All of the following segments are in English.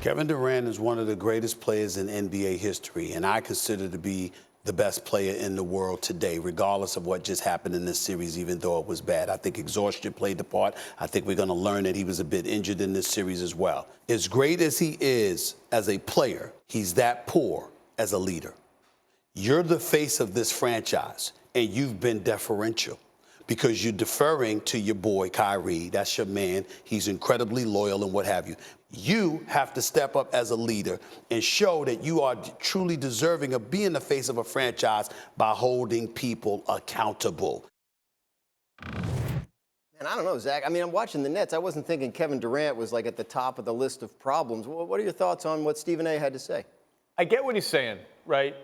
Kevin Durant is one of the greatest players in NBA history, and I consider to be the best player in the world today, regardless of what just happened in this series, even though it was bad. I think exhaustion played the part. I think we're going to learn that he was a bit injured in this series as well. As great as he is as a player, he's that poor as a leader. You're the face of this franchise, and you've been deferential because you're deferring to your boy, Kyrie. That's your man. He's incredibly loyal and what have you. You have to step up as a leader and show that you are truly deserving of being the face of a franchise by holding people accountable. And I don't know, Zach. I mean, I'm watching the Nets. I wasn't thinking Kevin Durant was like at the top of the list of problems. What are your thoughts on what Stephen A. had to say? I get what he's saying, right?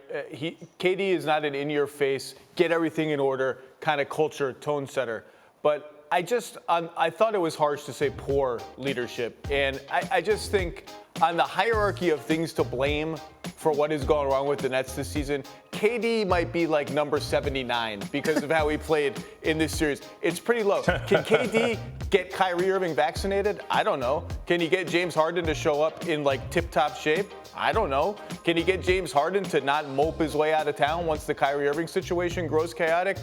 KD is not an in-your-face, get everything in order kind of culture, tone setter. But I thought it was harsh to say poor leadership. And I just think on the hierarchy of things to blame for what is going wrong with the Nets this season, KD might be like number 79 because of how he played in this series. It's pretty low. Can KD get Kyrie Irving vaccinated? I don't know. Can he get James Harden to show up in like tip-top shape? I don't know. Can he get James Harden to not mope his way out of town once the Kyrie Irving situation grows chaotic?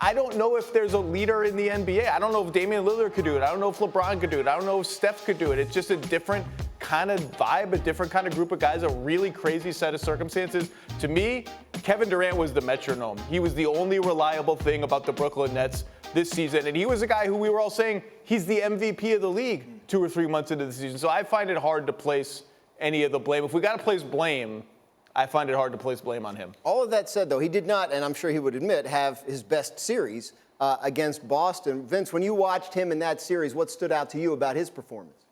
I don't know if there's a leader in the NBA. I don't know if Damian Lillard could do it. I don't know if LeBron could do it. I don't know if Steph could do it. It's just a different kind of vibe, a different kind of group of guys, a really crazy set of circumstances. To me, Kevin Durant was the metronome. He was the only reliable thing about the Brooklyn Nets this season. And he was a guy who we were all saying he's the MVP of the league 2 or 3 months into the season. So I find it hard to place any of the blame. If we got to place blame, I find it hard to place blame on him. All of that said, though, he did not, and I'm sure he would admit, have his best series against Boston. Vince, when you watched him in that series, what stood out to you about his performance?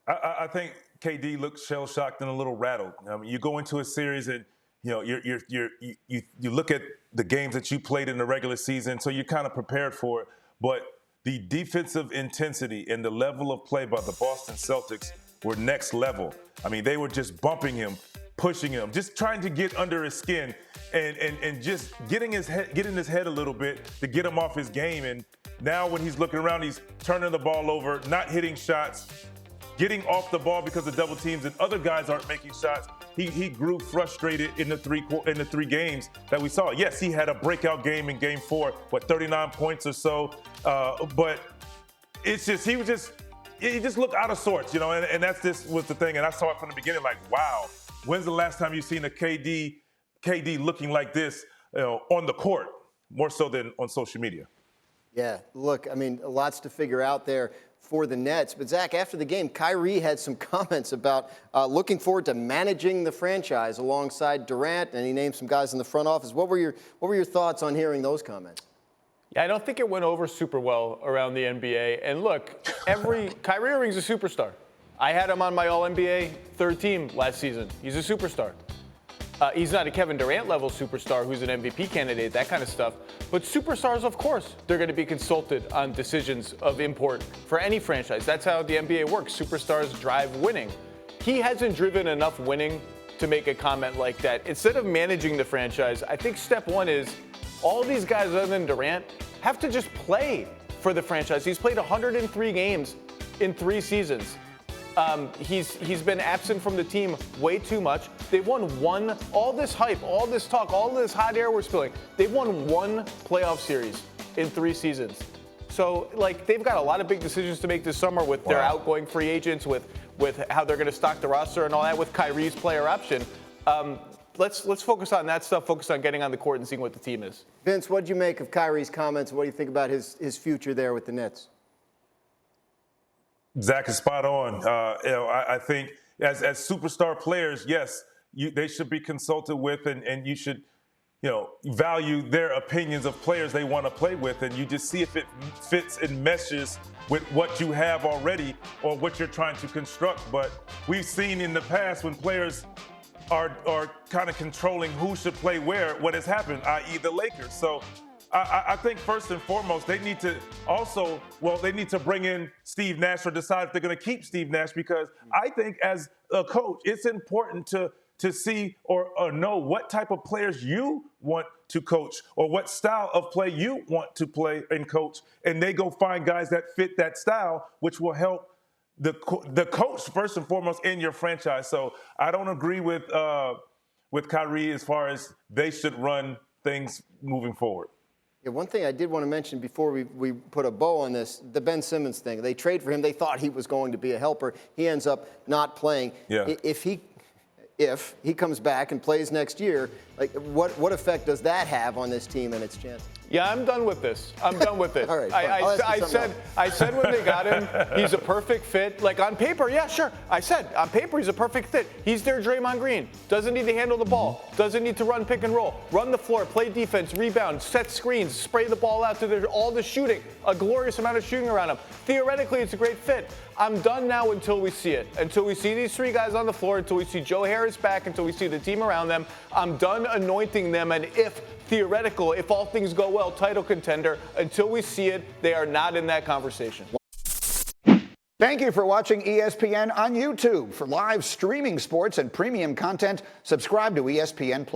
I think KD looked shell-shocked and a little rattled. I mean, you go into a series and you look at the games that you played in the regular season, so you're kind of prepared for it. But the defensive intensity and the level of play by the Boston Celtics were next level. I mean, they were just bumping him, pushing him, just trying to get under his skin and just getting in his head a little bit to get him off his game. And now when he's looking around, he's turning the ball over, not hitting shots, getting off the ball because of double teams and other guys aren't making shots. He grew frustrated in the three games that we saw. Yes, he had a breakout game in Game 4, 39 points or so. But it's just he just looked out of sorts, and that's just was the thing. And I saw it from the beginning, like, wow, when's the last time you've seen a KD looking like this, on the court, more so than on social media? Yeah, look, I mean, lots to figure out there for the Nets. But, Zach, after the game, Kyrie had some comments about looking forward to managing the franchise alongside Durant, and he named some guys in the front office. What were your thoughts on hearing those comments? Yeah, I don't think it went over super well around the NBA. And look, Kyrie Irving's a superstar. I had him on my All-NBA third team last season. He's a superstar. He's not a Kevin Durant level superstar who's an MVP candidate, that kind of stuff. But superstars, of course, they're going to be consulted on decisions of import for any franchise. That's how the NBA works. Superstars drive winning. He hasn't driven enough winning to make a comment like that. Instead of managing the franchise, I think step one is all these guys other than Durant have to just play for the franchise. He's played 103 games in 3 seasons. He's been absent from the team way too much. They've won all this hype, all this talk, all this hot air we're spilling. They've won 1 playoff series in 3 seasons. So, they've got a lot of big decisions to make this summer with their outgoing free agents, with how they're going to stock the roster and all that, with Kyrie's player option. Let's focus on that stuff, focus on getting on the court and seeing what the team is. Vince, what did you make of Kyrie's comments? What do you think about his future there with the Nets? Zach is spot on. I think as superstar players, yes, they should be consulted with, and you should, value their opinions of players they want to play with, and you just see if it fits and meshes with what you have already or what you're trying to construct. But we've seen in the past when players are kind of controlling who should play where, what has happened, i.e. the Lakers. So I think first and foremost, they need to bring in Steve Nash or decide if they're going to keep Steve Nash, because I think as a coach, it's important to see or know what type of players you want to coach or what style of play you want to play and coach. And they go find guys that fit that style, which will help the coach first and foremost in your franchise. So I don't agree with Kyrie as far as they should run things moving forward. Yeah, one thing I did want to mention before we put a bow on this, the Ben Simmons thing. They trade for him. They thought he was going to be a helper. He ends up not playing. Yeah. If he comes back and plays next year, like what effect does that have on this team and its chances? Yeah, I'm done with this. I'm done with it. All right, I said when they got him, he's a perfect fit. Like on paper, yeah, sure. I said on paper he's a perfect fit. He's their Draymond Green. Doesn't need to handle the ball. Doesn't need to run pick and roll. Run the floor, play defense, rebound, set screens, spray the ball out to all the shooting. A glorious amount of shooting around him. Theoretically, it's a great fit. I'm done now until we see it. Until we see these three guys on the floor, until we see Joe Harris back, until we see the team around them. I'm done anointing them and if all things go well, title contender. Until we see it, they are not in that conversation. Thank you for watching ESPN on YouTube. For live streaming sports and premium content, subscribe to ESPN+.